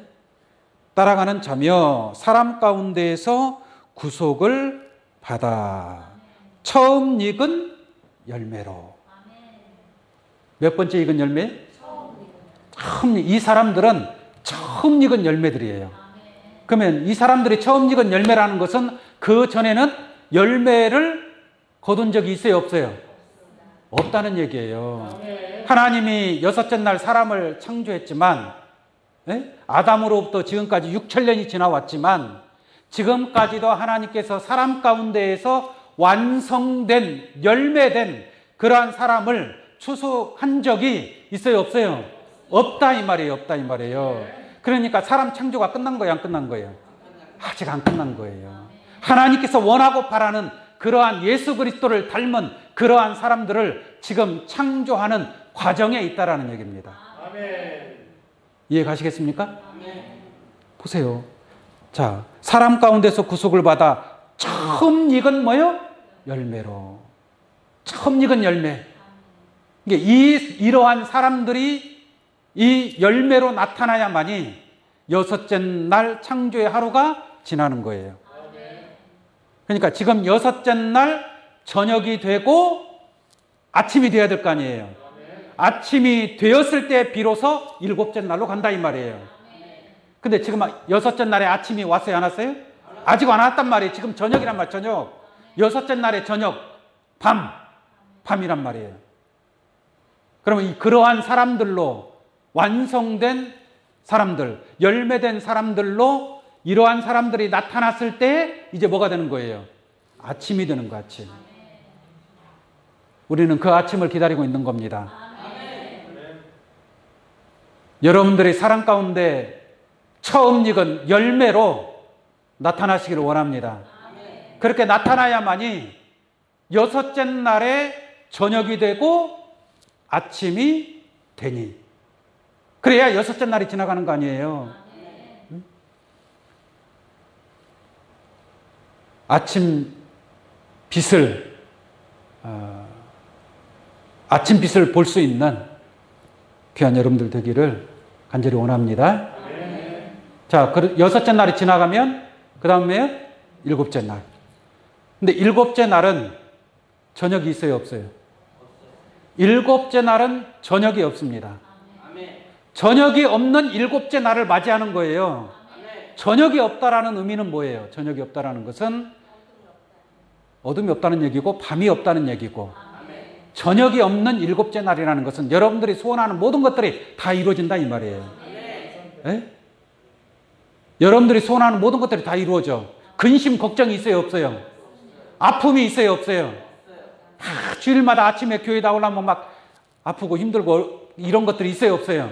따라가는 자며 사람 가운데에서 구속을 받아 처음 익은 열매로. 몇 번째 익은 열매? 이 사람들은 처음 익은 열매들이에요. 그러면 이 사람들이 처음 익은 열매라는 것은 그 전에는 열매를 거둔 적이 있어요, 없어요? 없다는 얘기예요. 하나님이 여섯째 날 사람을 창조했지만, 아담으로부터 지금까지 6천년이 지나왔지만 지금까지도 하나님께서 사람 가운데에서 완성된, 열매된 그러한 사람을 추수한 적이 있어요, 없어요? 없다 이 말이에요. 없다 이 말이에요. 그러니까 사람 창조가 끝난 거예요, 안 끝난 거예요? 아직 안 끝난 거예요. 하나님께서 원하고 바라는 그러한 예수 그리스도를 닮은 그러한 사람들을 지금 창조하는 과정에 있다라는 얘기입니다. 이해 가시겠습니까? 보세요. 자, 사람 가운데서 구속을 받아 처음 익은 뭐요? 열매로. 처음 익은 열매. 이러한 사람들이 이 열매로 나타나야만이 여섯째 날 창조의 하루가 지나는 거예요. 그러니까 지금 여섯째 날 저녁이 되고 아침이 되어야 될 거 아니에요. 아침이 되었을 때 비로소 일곱째 날로 간다 이 말이에요. 근데 지금 여섯째 날에 아침이 왔어요, 안 왔어요? 아직 안 왔단 말이에요. 지금 저녁이란 말, 저녁. 여섯째 날에 저녁, 밤이란 말이에요. 그러면 그러한 사람들로 완성된 사람들, 열매된 사람들로 이러한 사람들이 나타났을 때 이제 뭐가 되는 거예요? 아침이 되는 거, 아침. 우리는 그 아침을 기다리고 있는 겁니다. 여러분들이 사랑 가운데 처음 익은 열매로 나타나시기를 원합니다. 그렇게 나타나야만이 여섯째 날에 저녁이 되고 아침이 되니, 그래야 여섯째 날이 지나가는 거 아니에요. 응? 아침 빛을 볼 수 있는 귀한 여러분들 되기를 간절히 원합니다. 자, 여섯째 날이 지나가면 그 다음에 일곱째 날. 근데 일곱째 날은 저녁이 있어요, 없어요? 일곱째 날은 저녁이 없습니다. 저녁이 없는 일곱째 날을 맞이하는 거예요. 저녁이 없다라는 의미는 뭐예요? 저녁이 없다라는 것은 어둠이 없다는 얘기고 밤이 없다는 얘기고, 저녁이 없는 일곱째 날이라는 것은 여러분들이 소원하는 모든 것들이 다 이루어진다 이 말이에요. 네? 여러분들이 소원하는 모든 것들이 다 이루어져. 근심 걱정이 있어요, 없어요? 아픔이 있어요, 없어요? 주일마다 아침에 교회 나오려면 막 아프고 힘들고 이런 것들이 있어요, 없어요?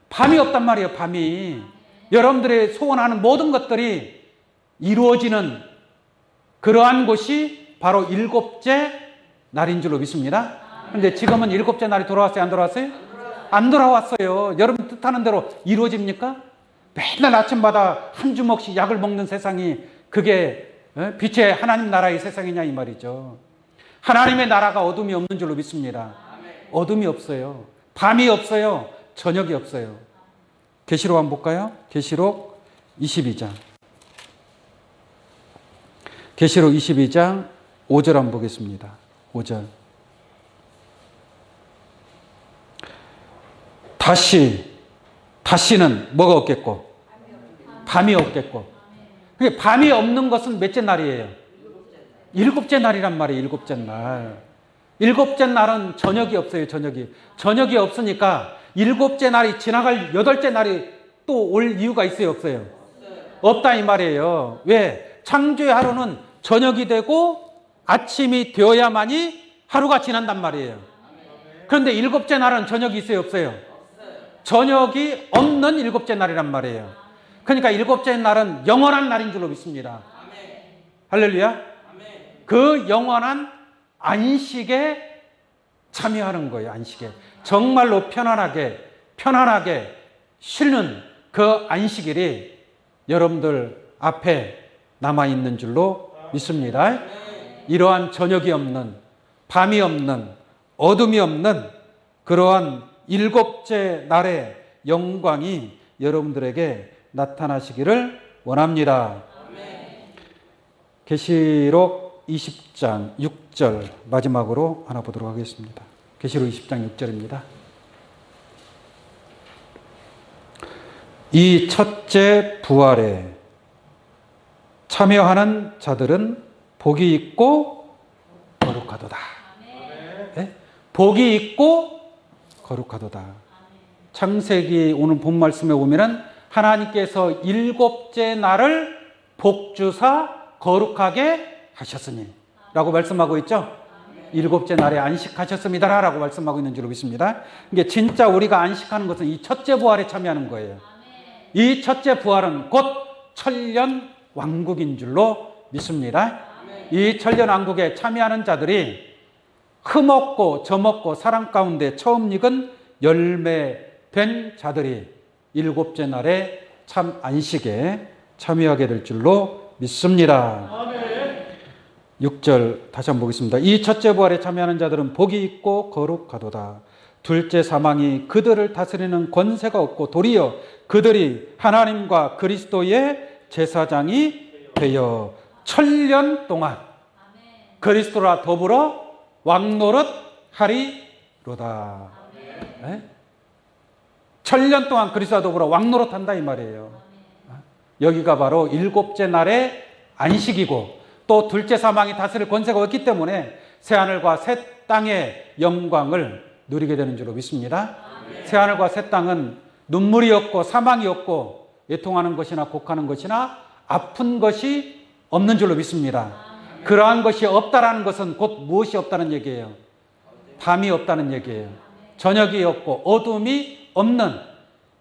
밤이 없단 말이에요, 밤이. 여러분들의 소원하는 모든 것들이 이루어지는 그러한 곳이 바로 일곱째 날인 줄로 믿습니다. 그런데 지금은 일곱째 날이 돌아왔어요, 안 돌아왔어요? 안 돌아왔어요. 여러분 뜻하는 대로 이루어집니까? 맨날 아침마다 한 주먹씩 약을 먹는 세상이 그게 빛의 하나님 나라의 세상이냐 이 말이죠. 하나님의 나라가 어둠이 없는 줄로 믿습니다. 어둠이 없어요. 밤이 없어요. 저녁이 없어요. 계시록 한번 볼까요? 계시록 22장. 계시록 22장 5절 한번 보겠습니다. 5절. 다시는 뭐가 없겠고? 밤이 없겠고. 밤이 없는 것은 몇째 날이에요? 일곱째 날이란 말이에요. 일곱째 날. 일곱째 날은 저녁이 없어요. 저녁이 없으니까 일곱째 날이 지나갈 여덟째 날이 또 올 이유가 있어요, 없어요? 없다 이 말이에요. 왜? 창조의 하루는 저녁이 되고 아침이 되어야만이 하루가 지난단 말이에요. 그런데 일곱째 날은 저녁이 있어요, 없어요? 저녁이 없는 일곱째 날이란 말이에요. 그러니까 일곱째 날은 영원한 날인 줄로 믿습니다. 할렐루야. 그 영원한 안식에 참여하는 거예요. 안식에. 정말로 편안하게 쉬는 그 안식일이 여러분들 앞에 남아있는 줄로 믿습니다. 이러한 저녁이 없는, 밤이 없는, 어둠이 없는 그러한 일곱째 날의 영광이 여러분들에게 나타나시기를 원합니다. 계시록 20장 6절 마지막으로 하나 보도록 하겠습니다. 계시록 20장 6절입니다. 이 첫째 부활에 참여하는 자들은 복이 있고 거룩하도다. 네? 복이 있고 거룩하도다. 창세기 오늘 본 말씀에 보면은 하나님께서 일곱째 날을 복주사 거룩하게 하셨으니 라고 말씀하고 있죠. 일곱째 날에 안식하셨습니다 라고 말씀하고 있는 줄로 믿습니다. 이게 진짜 우리가 안식하는 것은 이 첫째 부활에 참여하는 거예요. 이 첫째 부활은 곧 천년 왕국인 줄로 믿습니다. 이 천년 왕국에 참여하는 자들이 흠없고 점없고 사랑 가운데 처음 익은 열매된 자들이 일곱째 날에 참 안식에 참여하게 될 줄로 믿습니다. 6절 다시 한번 보겠습니다. 이 첫째 부활에 참여하는 자들은 복이 있고 거룩하도다. 둘째 사망이 그들을 다스리는 권세가 없고 도리어 그들이 하나님과 그리스도의 제사장이 되어 천년 동안 그리스도와 더불어 왕노릇 하리로다. 네? 천년 동안 그리스도와 더불어 왕노릇 한다 이 말이에요. 여기가 바로 일곱째 날의 안식이고 또 둘째 사망이 다스릴 권세가 없기 때문에 새하늘과 새 땅의 영광을 누리게 되는 줄로 믿습니다. 새하늘과 새 땅은 눈물이 없고 사망이 없고 애통하는 것이나 곡하는 것이나 아픈 것이 없는 줄로 믿습니다. 그러한 것이 없다라는 것은 곧 무엇이 없다는 얘기예요? 밤이 없다는 얘기예요. 저녁이 없고 어둠이 없는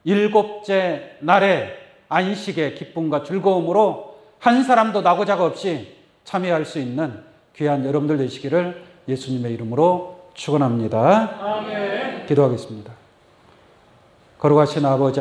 일곱째 날의 안식의 기쁨과 즐거움으로 한 사람도 나고자가 없이 참여할 수 있는 귀한 여러분들 되시기를 예수님의 이름으로 축원합니다. 아멘. 기도하겠습니다. 거룩하신 아버지